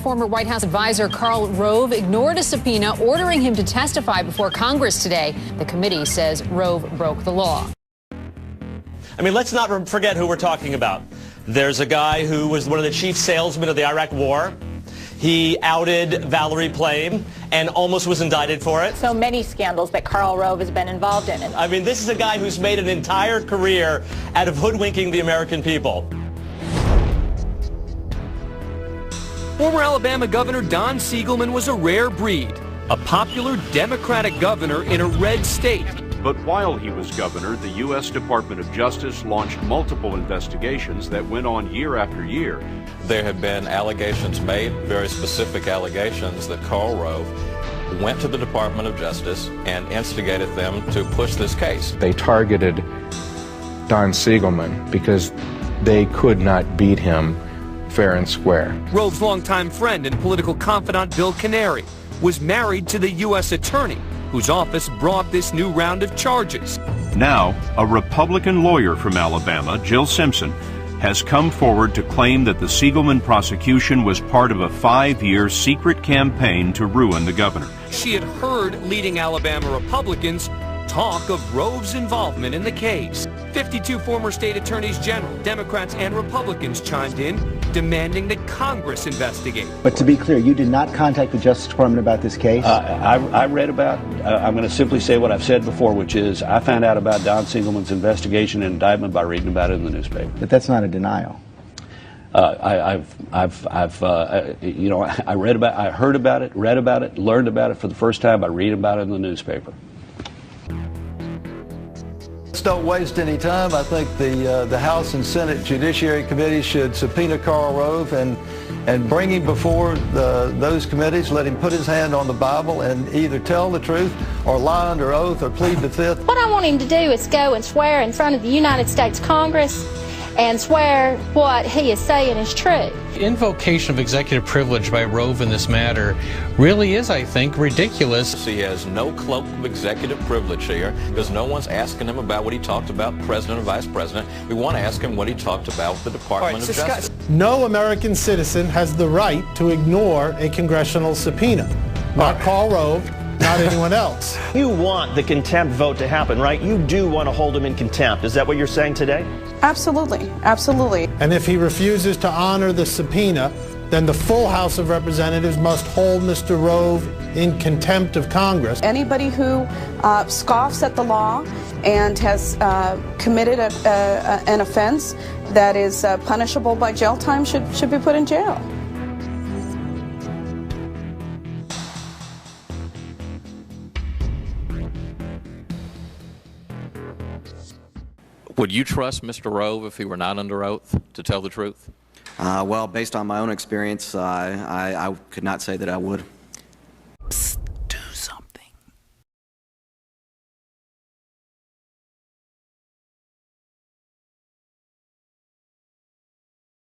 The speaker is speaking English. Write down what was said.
Former White House advisor Karl Rove ignored a subpoena ordering him to testify before Congress today. The committee says Rove broke the law. I mean, let's not forget who we're talking about. There's a guy who was one of the chief salesmen of the Iraq War. He outed Valerie Plame and almost was indicted for it. So many scandals that Karl Rove has been involved in. I mean, this is a guy who's made an entire career out of hoodwinking the American people. Former Alabama Governor Don Siegelman was a rare breed, a popular Democratic governor in a red state. But while he was governor, the U.S. Department of Justice launched multiple investigations that went on year after year. There have been allegations made, very specific allegations, that Karl Rove went to the Department of Justice and instigated them to push this case. They targeted Don Siegelman because they could not beat him fair and square. Rove's longtime friend and political confidant Bill Canary was married to the U.S. attorney whose office brought this new round of charges. Now, a Republican lawyer from Alabama, Jill Simpson, has come forward to claim that the Siegelman prosecution was part of a 5-year secret campaign to ruin the governor. She had heard leading Alabama Republicans talk of Rove's involvement in the case. 52 former state attorneys general, Democrats and Republicans chimed in, demanding that Congress investigate. But to be clear, you did not contact the Justice Department about this case? I read about, I'm going to simply say what I've said before, which is I found out about Don Siegelman's investigation and indictment by reading about it in the newspaper. But that's not a denial. I heard about it, read about it, learned about it for the first time by reading about it in the newspaper. Don't waste any time. I think the House and Senate Judiciary Committees should subpoena Karl Rove and bring him before those committees, let him put his hand on the Bible and either tell the truth or lie under oath or plead the fifth. What I want him to do is go and swear in front of the United States Congress and swear what he is saying is true. Invocation of executive privilege by Rove in this matter really is, I think, ridiculous. He has no cloak of executive privilege here because no one's asking him about what he talked about, president or vice president. We want to ask him what he talked about with the Department of Justice. No American citizen has the right to ignore a congressional subpoena. Not Karl Rove, not anyone else. You want the contempt vote to happen, right? You do want to hold him in contempt. Is that what you're saying today? Absolutely, absolutely. And if he refuses to honor the subpoena, then the full House of Representatives must hold Mr. Rove in contempt of Congress. Anybody who scoffs at the law and has committed an offense that is punishable by jail time should be put in jail. Would you trust Mr. Rove if he were not under oath to tell the truth? Well, based on my own experience, I could not say that I would.